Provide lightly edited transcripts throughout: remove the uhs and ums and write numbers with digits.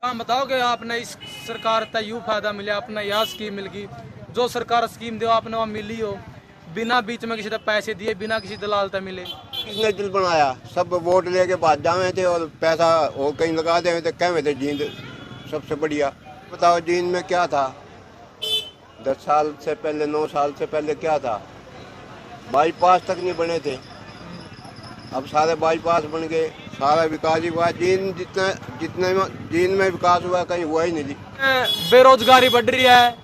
आप बताओगे आपने इस सरकार का यू फायदा मिला, आपने यह स्कीम मिल गई, जो सरकार स्कीम दे आपने वहाँ मिली हो, बिना बीच में किसी ने पैसे दिए, बिना किसी दलाल का मिले। किसने दिल बनाया? सब वोट लेके बाद जावे थे और पैसा वो कहीं लगा दे थे, कहे थे जींद सबसे बढ़िया। बताओ जींद में क्या था 10 साल से पहले, 9 साल से पहले क्या था? बाईपास तक नहीं बने थे, अब सारे बाईपास बन गए, सारा विकास ही हुआ। जींद जितने जींद में विकास हुआ कहीं हुआ ही नहीं जी। बेरोजगारी बढ़ रही है,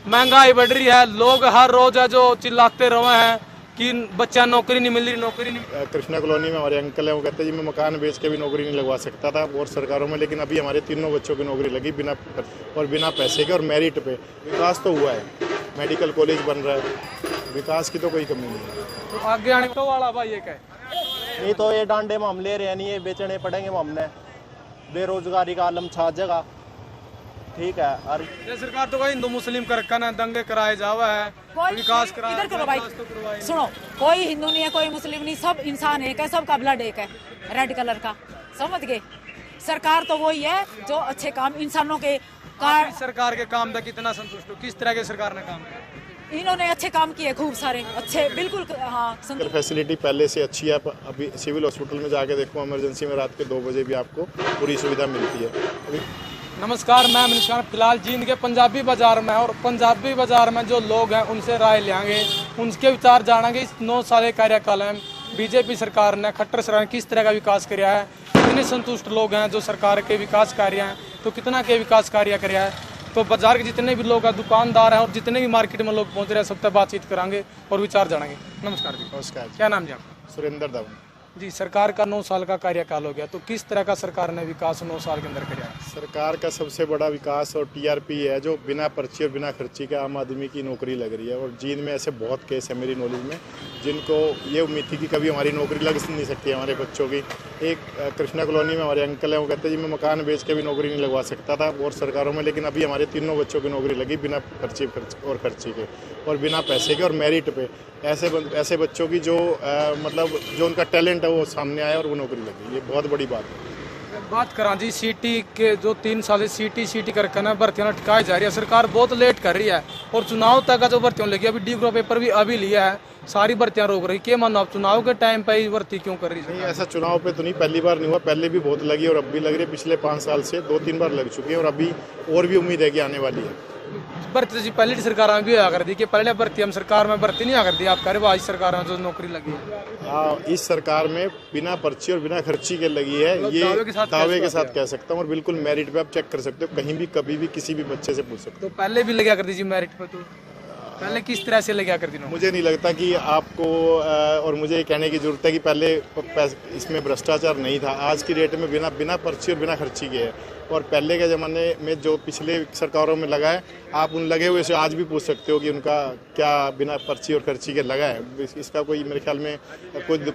महंगाई बढ़ रही है, लोग हर रोज है जो चिल्लाते रहे हैं कि बच्चा नौकरी नहीं मिल रही, नौकरी नहीं। कृष्णा कॉलोनी में हमारे अंकल हैं, वो कहते हैं जी मैं मकान बेच के भी नौकरी नहीं लगवा सकता था और सरकारों में, लेकिन अभी हमारे तीनों बच्चों की नौकरी लगी बिना पैसे के और मेरिट पे। विकास तो हुआ है, मेडिकल कॉलेज बन रहा है, विकास की तो कोई कमी नहीं है। तो आगे आने तो वाला भाई ये क्या नहीं तो ये डांडे में हम ले रहे हैं, नहीं ये बेचने पड़ेंगे हमने। बेरोजगारी का आलम छा जगह, ठीक है। और ये सरकार तो कोई हिंदू मुस्लिम कर रखा ना, दंगे कराए जावा है, विकास इधर करो भाई, सुनो, कोई हिंदू नहीं है, कोई मुस्लिम नहीं, सब इंसान एक है, सबका ब्लड एक है, रेड कलर का, समझ गए। सरकार तो वही है जो अच्छे काम इंसानों के सरकार के काम का कितना संतुष्ट हो? किस तरह के सरकार ने काम किया? इन्होंने अच्छे काम किए, खूब सारे अच्छे, बिल्कुल हाँ। फैसिलिटी पहले से अच्छी है, अभी सिविल हॉस्पिटल में जाके देखो, इमरजेंसी में रात के 2 बजे भी आपको पूरी सुविधा मिलती है। अभी नमस्कार, मैं मनीष खान फिलहाल जींद के पंजाबी बाजार में, और पंजाबी बाजार में जो लोग हैं उनसे राय लेंगे, उनके विचार जानेंगे। इस 9 साल कार्यकाल में बीजेपी सरकार ने, खट्टर सरकार ने किस तरह का विकास किया है, कितने संतुष्ट लोग हैं जो सरकार के विकास कार्य हैं, तो कितना के विकास कार्य किया है। तो बाजार के जितने भी लोग हैं, दुकानदार हैं और जितने भी मार्केट में लोग पहुंच रहे हैं, सबसे बातचीत कराएंगे और विचार जानेंगे। नमस्कार जी। नमस्कार। क्या नाम जी आपका? सुरेंद्र दावन जी। सरकार का 9 साल का कार्यकाल हो गया, तो किस तरह का सरकार ने विकास 9 साल के अंदर किया? सरकार का सबसे बड़ा विकास और टीआरपी है, जो बिना पर्ची और बिना खर्ची के आम आदमी की नौकरी लग रही है। और जींद में ऐसे बहुत केस है मेरी नॉलेज में, जिनको ये उम्मीद थी कि कभी हमारी नौकरी लग नहीं सकती है हमारे बच्चों की। एक कृष्णा कॉलोनी में हमारे अंकल हैं, वो कहते हैं जी मैं मकान बेच के भी नौकरी नहीं लगवा सकता था और सरकारों में, लेकिन अभी हमारे तीनों बच्चों की नौकरी लगी बिना पर्ची और खर्ची के और बिना पैसे के और मेरिट पे। ऐसे बच्चों की जो मतलब जो उनका टैलेंट है वो सामने आया और वो नौकरी लगी, ये बहुत बड़ी बात है। बात करा जी सीटी के, जो 3 साल से सीटी करके ना भर्तियां टिकाई जा रही है, सरकार बहुत लेट कर रही है और चुनाव तक का जो भर्तियां लगी, अभी डी ग्रुप पेपर भी अभी लिया है, सारी भर्तियां रोक रही। क्या मानो आप, चुनाव के टाइम पे ही भर्ती क्यों कर रही है? नहीं, ऐसा चुनाव पे तो नहीं, पहली बार नहीं हुआ, पहले भी बहुत लगी और अब भी लग रही है। पिछले 5 साल से 2-3 बार लग चुकी है और अभी और भी उम्मीद है कि आने वाली है। भर्ती जी पहले सरकार में भी आ कर दी कि पहले भर्ती हम सरकार में भर्ती नहीं आ कर दी, आप कह रहे आज सरकार में जो नौकरी लगी है। हाँ, इस सरकार में बिना पर्ची और बिना खर्ची के लगी है, ये दावे के साथ कह सकता हूँ और बिल्कुल मेरिट पे आप चेक कर सकते हो, कहीं भी कभी भी किसी भी बच्चे से पूछ सकते हो। तो पहले भी लगा कर दीजिए मेरिट पे, तो पहले किस तरह से लगा कर दी? मुझे नहीं लगता कि आपको और मुझे ये कहने की जरूरत है कि पहले इसमें भ्रष्टाचार नहीं था। आज की डेट में बिना पर्ची और बिना खर्ची के है, और पहले के ज़माने में जो पिछले सरकारों में लगा है, आप उन लगे हुए से आज भी पूछ सकते हो कि उनका क्या बिना पर्ची और खर्ची के लगा है। इसका कोई मेरे ख्याल में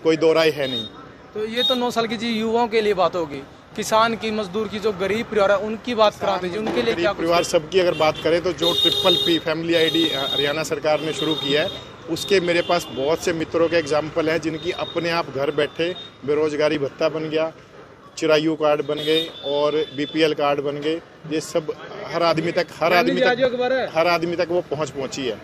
कोई दो राय है नहीं। तो ये तो 9 साल की जी युवाओं के लिए बात होगी, किसान की, मजदूर की, जो गरीब परिवार है उनकी बात करा दीजिए, उनके लिए क्या? परिवार सबकी अगर बात करें तो जो PPP फैमिली ID हरियाणा सरकार ने शुरू की है, उसके मेरे पास बहुत से मित्रों के एग्जाम्पल हैं जिनकी अपने आप घर बैठे बेरोजगारी भत्ता बन गया, चिरायु कार्ड बन गए और BPL कार्ड बन गए। ये सब हर आदमी तक वो पहुंची है।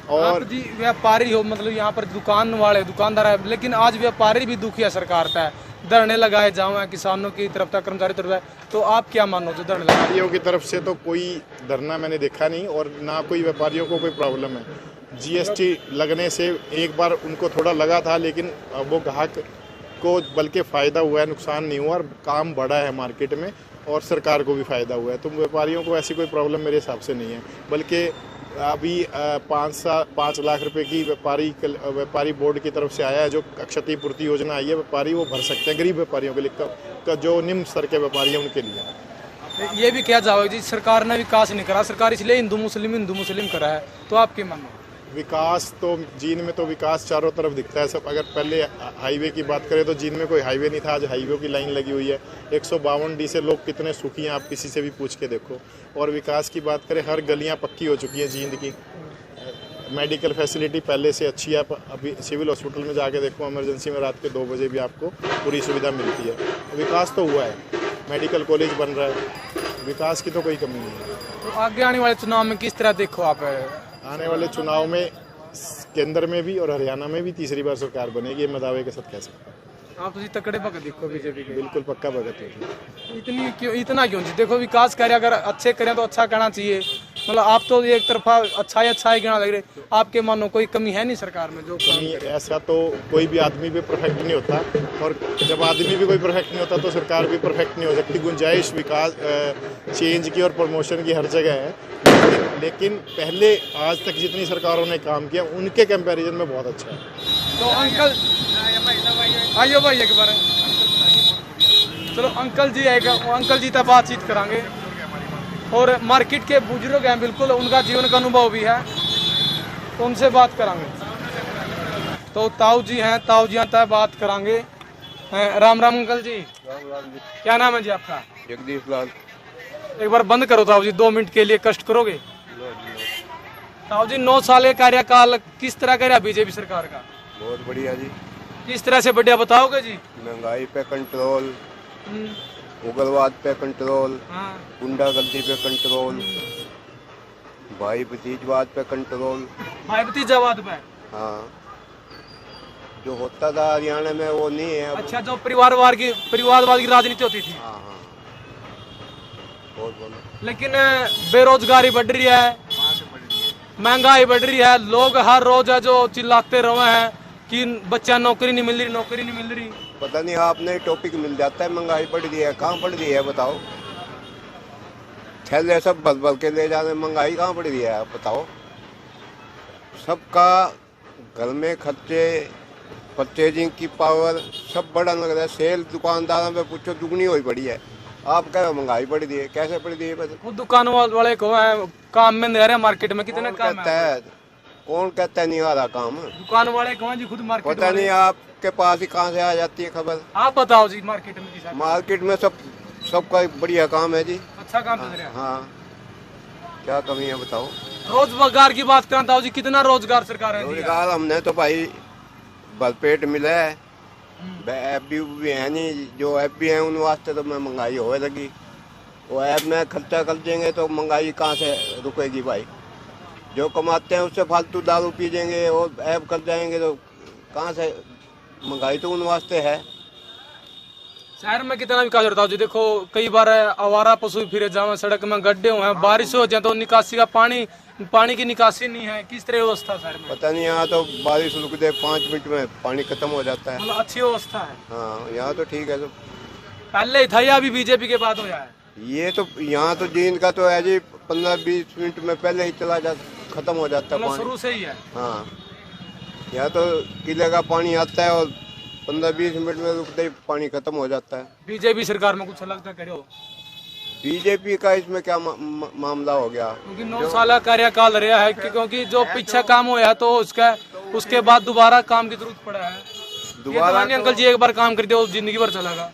और आप जी व्यापारी हो, मतलब यहाँ पर दुकानदार है, लेकिन आज व्यापारी भी दुखी है सरकार का, धरने लगाए जाओ किसानों की तरफ था, कर्मचारी तरफ है, तो आप क्या मानो जो धरने? व्यापारियों की तरफ से तो कोई धरना मैंने देखा नहीं और ना कोई व्यापारियों को कोई प्रॉब्लम है। GST लगने से एक बार उनको थोड़ा लगा था, लेकिन वो ग्राहक को बल्कि फ़ायदा हुआ है, नुकसान नहीं हुआ और काम बढ़ा है मार्केट में और सरकार को भी फ़ायदा हुआ है। तो व्यापारियों को ऐसी कोई प्रॉब्लम मेरे हिसाब से नहीं है, बल्कि अभी 5 लाख रुपए की व्यापारी बोर्ड की तरफ से आया है, जो क्षतिपूर्ति योजना आई है, व्यापारी वो भर सकते हैं, गरीब व्यापारियों के लिए, जो निम्न स्तर के व्यापारी हैं उनके लिए। ये भी क्या जाओगे जी, सरकार ने विकास नहीं करा, सरकार इसलिए हिंदू मुस्लिम करा है, तो आप क्या मानो? विकास तो जींद में तो विकास चारों तरफ दिखता है सब। अगर पहले हाईवे की बात करें तो जींद में कोई हाईवे नहीं था, आज हाईवे की लाइन लगी हुई है। 152D से लोग कितने सुखी हैं, आप किसी से भी पूछ के देखो। और विकास की बात करें, हर गलियां पक्की हो चुकी हैं जींद की। मेडिकल फैसिलिटी पहले से अच्छी है, अभी सिविल हॉस्पिटल में जाके देखो, इमरजेंसी में रात के 2 बजे भी आपको पूरी सुविधा मिलती है। विकास तो हुआ है। मेडिकल कॉलेज बन रहा है, विकास की तो कोई कमी नहीं है। तो आगे आने वाले चुनाव में किस तरह देखो आप? आने वाले चुनाव में केंद्र में भी और हरियाणा में भी तीसरी बार सरकार बनेगी, ये मैं दावे के साथ कह सकता हूँ। आप तो जी तकड़े भगत देखो बीजेपी के। बिल्कुल पक्का भगत है। इतना क्यों जी? देखो विकास कार्य अगर अच्छे करें तो अच्छा करना चाहिए। मतलब आप तो एक तरफा अच्छा ही कहना लग रहे, आपके मानो कोई कमी है नहीं सरकार में जो कमी? ऐसा तो कोई भी आदमी भी परफेक्ट नहीं होता, और जब आदमी भी कोई परफेक्ट नहीं होता तो सरकार भी परफेक्ट नहीं हो सकती। गुंजाइश विकास चेंज की और प्रमोशन की हर जगह है, लेकिन पहले आज तक जितनी सरकारों ने काम किया उनके कंपैरिजन में बहुत अच्छा है। तो अंकल आइयो भाई एक बार, चलो अंकल जी तक बातचीत करांगे। और मार्केट के बुजुर्ग हैं, बिल्कुल उनका जीवन का अनुभव भी है, तो उनसे बात करांगे। तो ताऊ जी हैं, ताऊ जी तक बात करांगे। राम राम अंकल जी। क्या नाम है जी आपका? जगदीश लाल। एक बार बंद करो ताऊ जी, 2 मिनट के लिए कष्ट करोगे? ताऊ जी 9 साल का कार्यकाल किस तरह का बीजेपी सरकार का? बहुत बढ़िया जी। किस तरह से बढ़िया बताओगे जी? महंगाई पे कंट्रोल, उग्रवाद पे कंट्रोल, हाँ। गुंडागर्दी पे कंट्रोल, भाई भतीजवाद पे कंट्रोल। भाई भतीजावाद पे? हाँ, जो होता था हरियाणा में वो नहीं है अब। अच्छा, जो परिवारवाद की राजनीति होती थी। हाँ हाँ, बहुत बोलो। लेकिन बेरोजगारी बढ़ रही है, महंगाई बढ़ रही है, लोग हर रोज है जो चिल्लाते रहे हैं कि बच्चा नौकरी नहीं मिल रही। पता नहीं, आपने टॉपिक मिल जाता है। महंगाई बढ़ रही है, कहाँ बढ़ रही है बताओ? थैले सब भल के ले जाने, महंगाई कहाँ बढ़ रही है आप बताओ? सबका घर में खर्चे, परचेजिंग की पावर सब बढ़ा लग रहा है। सेल दुकानदारों में पूछो दुगनी हुई पड़ी है। आप कह रहे महंगाई बढ़ रही है, कैसे बढ़ रही है? बस वो दुकान वाले को है, काम में नहीं रहे मार्केट में, कितने काम है? कौन कहता है नहीं आ रहा काम? दुकान वाले कौन जी? खुद मार्केट पता नहीं आपके पास ही कहाँ से आ जाती है खबर। आप बताओ जी, मार्केट में किसा? मार्केट में सबका बढ़िया काम है जी। अच्छा काम चल रहा है। हाँ, क्या कमी है बताओ? रोजगार की बात करता हूँ जी, कितना रोजगार सरकार है? रोजगार हमने तो भाई भरपेट मिला है। ऐप भी है नहीं, जो ऐप भी है उन वास्ते तो मैं महंगाई होए लगी। वो ऐप में खर्चा कर देंगे तो महंगाई कहाँ से रुकेगी भाई? जो कमाते हैं उससे फालतू दारू पी देंगे और ऐप कर जाएंगे तो कहाँ से? महंगाई तो उन वास्ते है। शहर में कितना विकास होता है जी? देखो कई बार आवारा पशु फिरे जावे, सड़क में गड्ढे हुए हैं, बारिश हो जाए तो निकासी का पानी की निकासी नहीं है। किस तरह व्यवस्था शहर में? पता नहीं, यहाँ तो बारिश रुक दे 5 मिनट में पानी खत्म हो जाता है। मतलब अच्छी व्यवस्था है। हाँ, यहाँ तो ठीक है। तो पहले ही था या अभी बीजेपी के बाद होया है? ये तो यहाँ तो जींद का तो है जी, 15-20 मिनट में पहले ही खत्म हो जाता है मतलब पानी। शुरू से ही है। हाँ, यहाँ तो किले का पानी आता है और 15-20 मिनट में रुकते ही पानी खत्म हो जाता है। बीजेपी सरकार में कुछ अलग करे हो? बीजेपी का इसमें क्या मामला हो गया? क्योंकि 9 साल का कार्यकाल रहा है, क्योंकि जो पीछे काम होया तो उसके बाद दोबारा काम की जरूरत पड़ा है। दोबारा तो अंकल जी एक बार काम कर दिया जिंदगी भर चलेगा?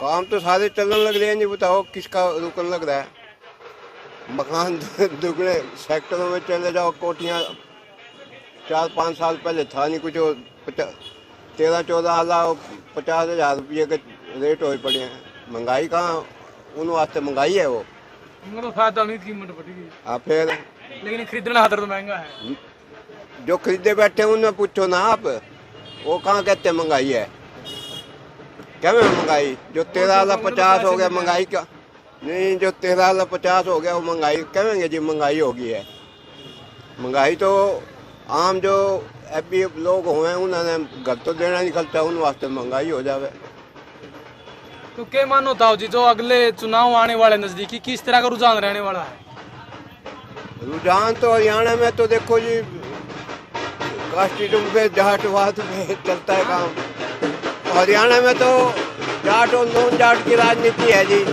काम तो सारे चलने लग रहे हैं जी, बताओ किसका रुकने लग रहा है? मकान दुगने सेक्टरों में चले जाओ, कोठियाँ 4-5 साल पहले था नहीं कुछ, 13-14 हजार 50,000 रुपये के रेट हो पड़े हैं। महंगाई कहाँ उन वास्ते महंगाई है वो? तो फायदा नहीं, कीमत बढ़ेगी। हाँ फिर, लेकिन खरीदना हाथ तो महंगा है। जो खरीदे बैठे उनमें पूछो ना आप, वो कहाँ कहते हैं महंगाई है? क्या में महंगाई? जो 13,50 हो गया महंगाई क्या? नहीं, जो 13,50 हो गया वो महंगाई कहेंगे जी महंगाई हो गई है? महंगाई तो आम जो अभी लोग हुए उन्होंने घर तो देना नहीं खर्चा, उन वास्ते महंगाई हो जावे। तो क्या मानो ताऊ जी, जो अगले चुनाव आने वाले नजदीकी, किस तरह का रुझान रहने वाला है? रुझान तो हरियाणा में तो देखो जी, कास्टिज्म पे जाटवाद पे चलता है काम। हरियाणा में तो जाट और नॉन जाट की राजनीति है जी।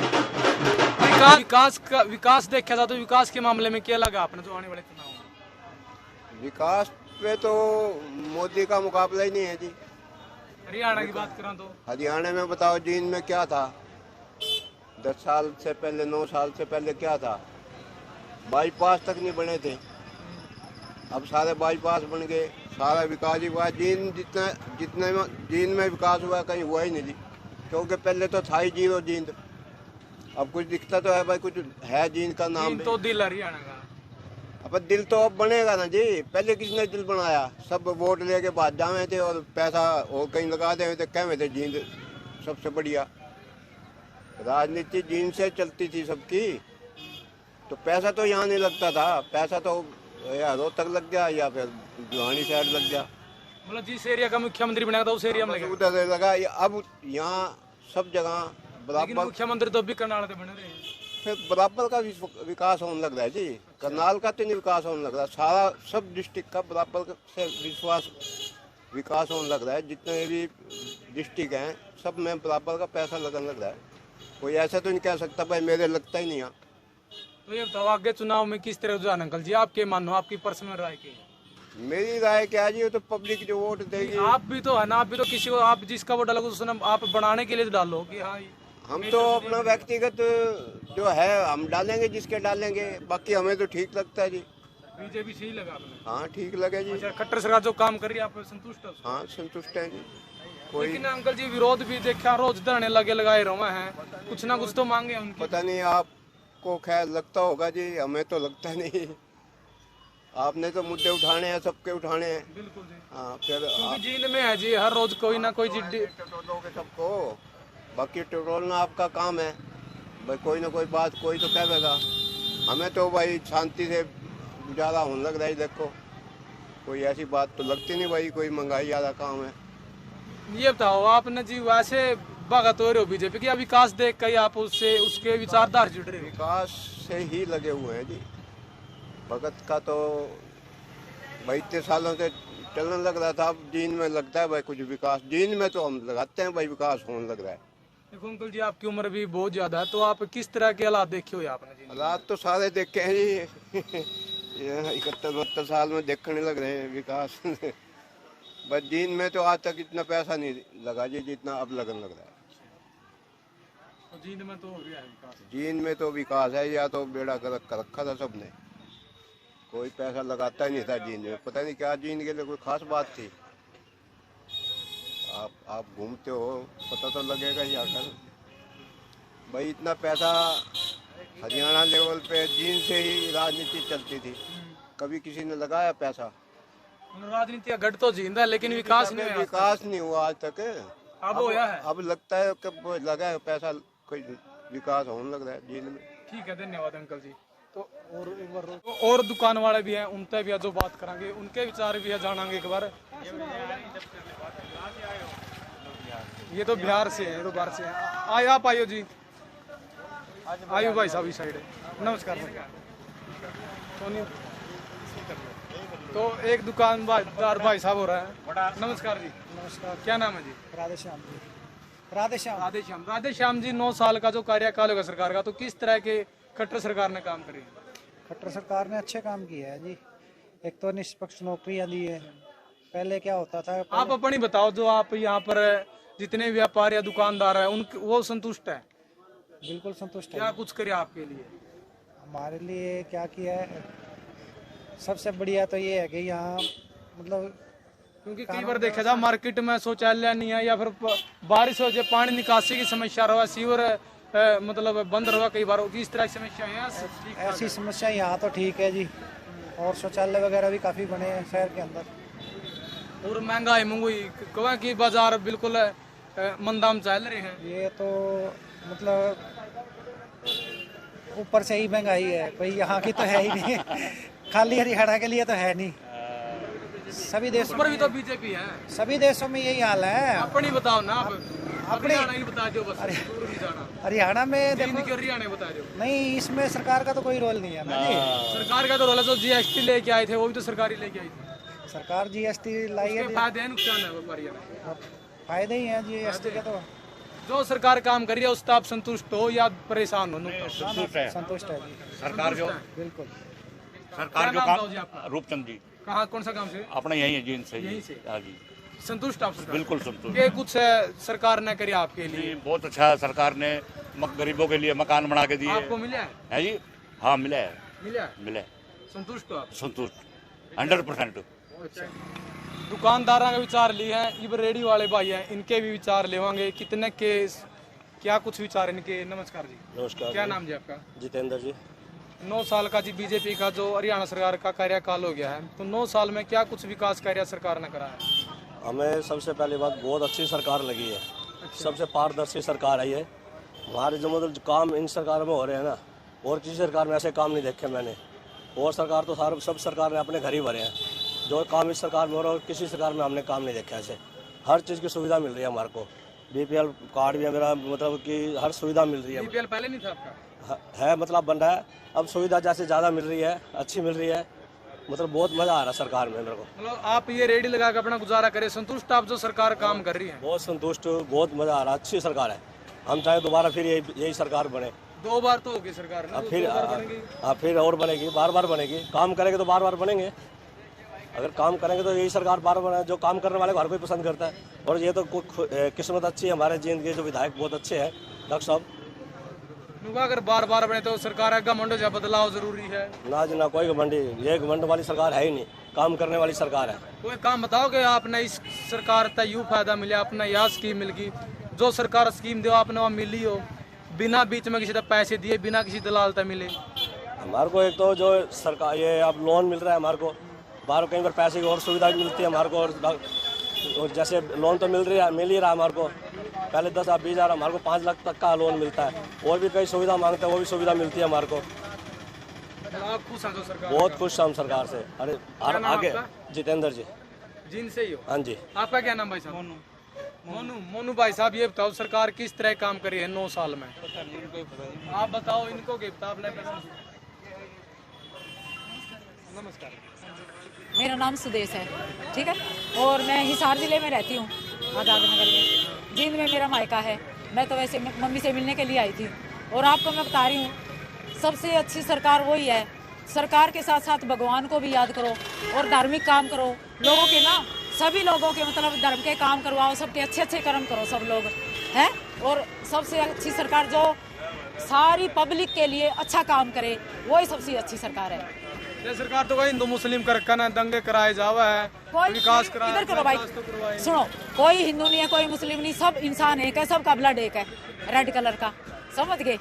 विकास देखा जाए तो विकास के मामले में क्या लगा आपने जो आने वाले चुनाव में? विकास पे तो मोदी का मुकाबला ही नहीं है जी। हरियाणा की बात करें तो हरियाणा में बताओ जींद में क्या था? 10 साल से पहले, 9 साल से पहले क्या था? बाईपास तक नहीं बने थे, अब सारे बाईपास बन गए, सारा विकास ही हुआ। जींद जितने जींद में विकास हुआ कहीं हुआ ही नहीं जी। क्योंकि पहले तो था ही जीरो जींद, अब कुछ दिखता तो है भाई, कुछ है जींद का नाम भी। तो दिल हरियाणा का। अब दिल तो अब बनेगा ना जी, पहले किसने दिल बनाया? सब वोट लेके भाग जावे थे और पैसा और कहीं लगा दे थे, कहे थे जींद सबसे बढ़िया। राजनीति जींद से चलती थी सबकी, तो पैसा तो यहाँ नहीं लगता था, पैसा तो या रोहतक लग गया या फिर गुवाहाटी साइड लग गया, मतलब जिस एरिया का मुख्यमंत्री बनेगा था उस एरिया में लगेगा। उधर लगा। अब यहाँ सब जगह लेकिन बराबर, मुख्यमंत्री तो अभी करनाल से बने रहे हैं। फिर बराबर का विकास होने लग रहा है जी। करनाल का तो नहीं विकास होने लग रहा, सारा सब डिस्ट्रिक्ट का बराबर से विकास होने लग रहा है। जितने भी डिस्ट्रिक्ट हैं सब में बराबर का पैसा लगने लग रहा है। कोई ऐसा तो नहीं कह सकता भाई मेरे लगता ही नहीं है। तो ये बताओ आगे चुनाव में किस तरह रुझान अंकल जी, आपके मानो, आपकी पर्सनल राय की? मेरी राय क्या जी, वो तो पब्लिक जो वोट देगी। आप भी तो है ना, आप भी तो किसी को, आप जिसका वोट डालोगे उसने आप बनाने के लिए तो डालो कि हाँ हम तो अपना व्यक्तिगत जो है हम डालेंगे, जिसके डालेंगे, बाकी हमें तो ठीक लगता है जी। बीजेपी सही लगा आपने? हाँ ठीक लगे जी। अच्छा, खट्टर सरकार जो काम कर रही है आप संतुष्ट हो? हाँ संतुष्ट है जी। लेकिन अंकल जी विरोध भी देखा, रोज धरने लगे लगाए रहे हैं, कुछ ना कुछ तो मांगे उनकी। पता नहीं आपको खैर लगता होगा जी, हमें तो लगता नहीं। आपने तो मुद्दे उठाने हैं, सबके उठाने हैं। बिल्कुल जी। हाँ फिर क्योंकि जींद में है जी, हर रोज कोई ना कोई जिड्डी टटोलोगे सबको, बाकी टटोलना आपका काम है भाई। कोई ना कोई बात कोई तो कह देगा। हमें तो भाई शांति से गुजारा होने लग रहा है। देखो कोई ऐसी बात तो लगती नहीं भाई, कोई महंगाई वाला काम है। ये बताओ आपने जी वैसे भगत हो रहे हो बीजेपी की, विकास देख कर आप उससे उसके विचारधारा जुड़ रहे हो? विकास से ही लगे हुए हैं जी। भगत का तो भाई इतने सालों से चलने लग रहा था, अब जींद में लगता है भाई कुछ विकास। जींद में तो हम लगाते हैं भाई विकास होने लग रहा है। देखो अंकल जी आपकी उम्र भी बहुत ज्यादा है, तो आप किस तरह के हालात देखे हुए आपने जी? हालात तो सारे देखे हैं जी। 71-72 साल में देखने लग रहे हैं विकास। बस जींद में तो आज तक इतना पैसा नहीं लगा जी जितना अब लगने लग रहा है। तो जींद में तो हो गया है विकास। जींद में तो विकास है, या तो बेड़ा गर्क कर रखा था सबने, कोई पैसा लगाता ही नहीं था जींद में। पता नहीं क्या जींद के लिए कोई खास बात थी। आप घूमते हो पता तो लगेगा ही आकर भाई। इतना पैसा हरियाणा लेवल पे जींद से ही राजनीति चलती थी, कभी किसी ने लगाया पैसा? राजनीति का गढ़ तो जींद है लेकिन विकास नहीं हुआ। विकास नहीं हुआ आज तक। अब होया है। अब लगता है कब लगा है पैसा, कोई विकास होने लग रहा है जींद में। ठीक है, धन्यवाद अंकल जी। तो और दुकान वाले भी हैं, उनसे भी जो बात करेंगे, उनके विचार भी है जानेंगे एक बार। ये तो बिहार से है, ये तो बाहर से है। आयो आप आयो जी, आयो भाई साहब इस साइड है। नमस्कार भाई। तो एक दुकानदार भाई साहब हो रहा है। नमस्कार जी। नमस्कार। क्या नाम है जी? राधे श्याम जी। राधे श्याम। राधे श्याम। राधे श्याम जी, 9 साल का जो कार्यकाल होगा सरकार का, तो किस तरह के खट्टर सरकार ने काम करे? खट्टर सरकार ने अच्छे काम किए हैं जी। एक तो निष्पक्ष नौकरियां दी है। पहले क्या होता था, आप अपनी बताओ, जो आप यहाँ पर जितने व्यापारी या दुकानदार है उन वो संतुष्ट है? बिल्कुल संतुष्ट है। क्या कुछ करे आपके लिए? हमारे लिए क्या किया है, सबसे बढ़िया तो ये है कि यहाँ मतलब क्योंकि कई बार देखा जाए मार्केट में शौचालय नहीं है, या फिर बारिश हो जाए पानी निकासी की समस्या रहा, सीवर मतलब बंद रहा, कई बार इस तरह की समस्या है। ऐसी समस्या यहाँ तो ठीक है जी। और शौचालय वगैरह भी काफ़ी बने हैं शहर के अंदर। और महंगाई कहें कि बाजार बिल्कुल मंदाम चल रहे हैं। ये तो मतलब ऊपर से ही महंगाई है, कोई यहाँ की तो है ही नहीं। खाली हरियाणा के लिए तो है नहीं, सभी देशों पर भी तो बीजेपी है। सभी देशों में यही हाल है। अपनी बताओ ना, आप अपने ही बता दो बस, दूर नहीं जाना। हरियाणा में देखो, हरियाणा बता दो। नहीं इसमें सरकार का तो कोई रोल नहीं है ना जी। सरकार का तो रोल है, जो जीएसटी लेके आए थे वो भी तो सरकारी लेके आई थी। सरकार जीएसटी लाई है, फायदे है नुकसान है व्यापारियों में? फायदे ही हैं जीएसटी के। तो जो सरकार काम कर रही है उससे आप संतुष्ट हो या परेशान हो? संतुष्ट है जी सरकार जो बिल्कुल। सरकार जो काम। रूपचंद जी। कहाँ, कौन सा काम से? अपने यही है जींद से। यहीं से? हाँ जी। संतुष्ट आप सरकार? बिल्कुल संतुष्ट। ये कुछ सरकार ने करी आपके लिए? जी, बहुत अच्छा है। सरकार ने गरीबों के लिए मकान बना के दिए। आपको मिला है जी? हाँ मिला है। मिला है? मिला है। संतुष्ट हो आप? संतुष्ट 100%। अच्छा। दुकानदारों के विचार लिए हैं, इब रेडी वाले भाई हैं, इनके भी विचार लेवांगे कितने केस क्या कुछ विचार इनके। नमस्कार जी। नमस्कार। क्या नाम जी आपका? जितेंद्र जी। 9 साल का जी बीजेपी का जो हरियाणा सरकार का कार्यकाल हो गया है, तो 9 साल में क्या कुछ विकास कार्य सरकार ने करा है? हमें सबसे पहली बात बहुत अच्छी सरकार लगी है। सबसे पारदर्शी सरकार है ये। हमारे जो मतलब काम इन सरकार में हो रहे हैं ना, और किसी सरकार में ऐसे काम नहीं देखे मैंने। और सरकार तो सारे सब सरकार ने अपने घर ही भरे हैं। जो काम इस सरकार में हो रहा है और किसी सरकार में हमने काम नहीं देखा ऐसे। हर चीज़ की सुविधा मिल रही है हमारे को। बीपीएल कार्ड भी है मेरा, मतलब कि हर सुविधा मिल रही है। बीपीएल पहले नहीं था आपका? है मतलब बन रहा है अब। सुविधा जैसे ज़्यादा मिल रही है, अच्छी मिल रही है, मतलब बहुत मज़ा आ रहा है सरकार में मेरे को। मतलब आप ये रेडी लगा के अपना गुजारा करें, संतुष्ट आप जो सरकार काम कर रही है? बहुत संतुष्ट, बहुत मज़ा आ रहा है। अच्छी सरकार है। हम चाहे दोबारा फिर यही सरकार बने। 2 बार तो होगी सरकार ना, फिर और बनेगी, बार बार बनेगी। काम करेंगे तो बार बार बनेंगे। अगर काम करेंगे तो यही सरकार बार बार, जो काम करने वाले को हर कोई पसंद करता है। और ये तो किस्मत अच्छी है हमारे जींद के, जो विधायक बहुत अच्छे हैं डॉक्टर साहब। अगर बार बार बने तो सरकार का घमंड या बदलाव जरूरी है ना जी ना, कोई घमंडी, ये घमंड वाली सरकार है ही नहीं। काम करने वाली सरकार है। कोई काम बताओ कि आपने इस सरकार तक यूँ फायदा मिला, अपना यह स्कीम मिल गई, जो सरकार स्कीम दो आपने वहाँ मिली हो, बिना बीच में किसी तक पैसे दिए, बिना किसी दलाल तक मिले? हमारे को एक तो जो सरकार ये अब लोन मिल रहा है हमारे को, बाहर कहीं पर पैसे की और सुविधा मिलती है हमारे को। और जैसे लोन तो मिल ही रहा हमारे को। पहले 10,000 20,000, हमारे को 5 लाख तक का लोन मिलता है। और भी कई सुविधा मांगते हैं, वो भी सुविधा मिलती है हमारे को। आप खुश हैं जो सरकार? बहुत खुश हम सरकार से। अरे आगे जितेंद्र जी। जिनसे ही हो? हाँ जी। आपका क्या नाम भाई साहब? मोनू भाई साहब, ये बताओ सरकार किस तरह काम करी है 9 साल में? आप बताओ इनको के बताओ। नमस्कार। मेरा नाम सुदेश है, ठीक है, और मैं हिसार ज़िले में रहती हूँ, आज़ाद नगर में। जींद में मेरा मायका है। मैं तो वैसे मम्मी से मिलने के लिए आई थी। और आपको मैं बता रही हूँ, सबसे अच्छी सरकार वही है। सरकार के साथ साथ भगवान को भी याद करो और धार्मिक काम करो। लोगों के ना, सभी लोगों के मतलब धर्म के काम करवाओ, सबके अच्छे अच्छे कर्म करो सब लोग हैं। और सबसे अच्छी सरकार जो सारी पब्लिक के लिए अच्छा काम करे, वही सबसे अच्छी सरकार है। ये सरकार तो हिंदू मुस्लिम कर रखा ना, दंगे कराए जावा है, विकास कराए। इधर करो भाई, सुनो, कोई हिंदू नहीं है, कोई मुस्लिम नहीं, सब इंसान एक है, सबका ब्लड एक है, रेड कलर का, समझ गए?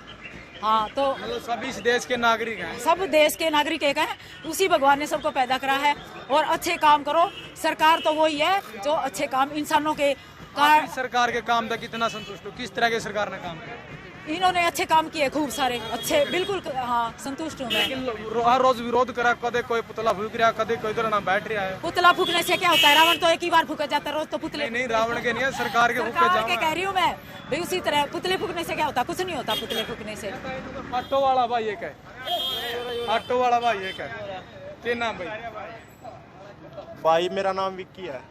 हाँ, तो मतलब सभी इस देश के नागरिक हैं। सब देश के नागरिक एक हैं। उसी भगवान ने सबको पैदा करा है। और अच्छे काम करो। सरकार तो वही है जो अच्छे काम इंसानों के आप इस सरकार के काम तक कितना संतुष्ट हो? किस तरह के सरकार ने काम किया? इन्होंने अच्छे काम किए, खूब सारे अच्छे, बिल्कुल हाँ, संतुष्ट हूँ मैं। लेकिन हर रोज विरोध करा, कदे कोई पुतला फूक रहा, कदे कोई इधर ना बैठ रहा है। पुतला फूकने से क्या होता है? रावण तो एक ही बार फूका जाता है, रोज तो पुतले नहीं, रावण के नहीं है, सरकार के फूके सरकार के कह रही हूँ मैं भाई। उसी तरह पुतले फूकने से क्या होता? कुछ नहीं होता पुतले फूकने से। ऑटो वाला भाई एक है, ऑटो वाला भाई एक है। क्या नाम भाई? भाई मेरा नाम विक्की है।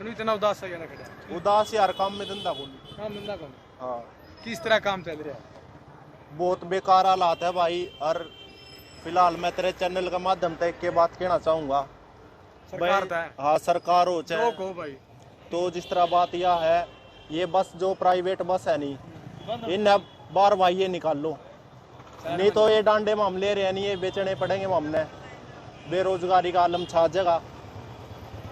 इतना उदास है ना खड़ा? उदास यार, काम में धंधा बोल। काम धंधा कौन? हाँ, किस तरह काम चल रहा है? बहुत बेकार हालात है भाई। और फिलहाल मैं तेरे चैनल के माध्यम से एक के बात कहना चाहूँगा। सरकार तो है। हाँ, सरकार हो चाहे को भाई। तो जिस तरह बात यह है, ये बस जो प्राइवेट बस है नहीं, इन बार भाई ये निकाल लो, नहीं तो ये डांडे में हम ले रहे हैं, नहीं ये बेचने पड़ेंगे हमने। बेरोजगारी का आलम छा जगह,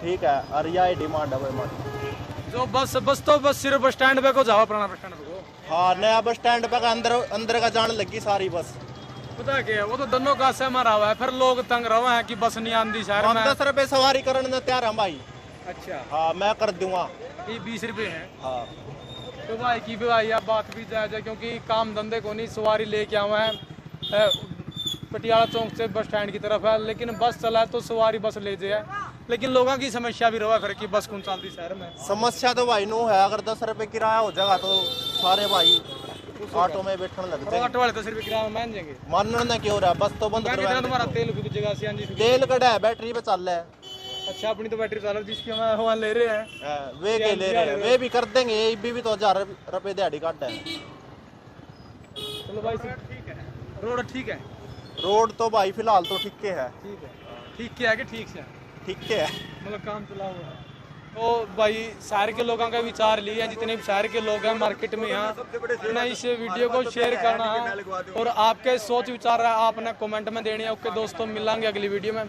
ठीक है। और यह डिमांड है हमारी। जो बस तो बस सिर्फ बस स्टैंड पे को जाओ, पुराना बस स्टैंड पे को। हाँ, नया बस स्टैंड पे का अंदर का जान लगी सारी बस। पता क्या है, वो तो दोनों का से मारा हुआ है, फिर लोग तंग रहे हैं कि बस नहीं आंदी शहर में। 10 रुपए सवारी करने में तैयार है भाई। अच्छा, हाँ, मैं कर दूंगा। ये 20 रुपए है। हाँ, तो भाई की भी भाई, आप बात भी जायज है, क्योंकि काम धंधे को नहीं, सवारी लेके आवा है पटियाला चौक से बस स्टैंड की तरफ है, लेकिन बस चला है तो सवारी बस ले जाए। लेकिन लोगों की समस्या भी रहा कर कि बस कौन चलती शहर में। समस्या तो भाई नो है। अगर 10 रुपए किराया हो जाएगा तो सारे भाई ऑटो में बैठने लगते हैं। ऑटो वाले 10 रुपए किराया मान जाएंगे? मानना क्यों रहा? बस तो बंद करवा। तुम्हारा तेल की जगह से आंजी तेल कड़ा है, बैटरी पे चल रहा है। अच्छा, अपनी तो बैटरी चालक जिसकी हम वहाँ ले रहे हैं, वे के ले रहे हैं, वे भी कर देंगे। ये भी तो 1000 रुपए दिहाड़ी काट है। चलो भाई, ठीक है। रोड ठीक है? रोड तो भाई फिलहाल तो ठीक के है। ठीक है, ठीक क्या है कि ठीक से? ठीक के है, मतलब काम चला हुआ है। तो भाई शहर के लोगों का विचार लिए, जितने भी शहर के लोग हैं मार्केट में यहाँ, अपना इस वीडियो को शेयर करना है और आपके सोच विचार आपने कमेंट में देने हैं। ओके दोस्तों, मिलेंगे अगली वीडियो में।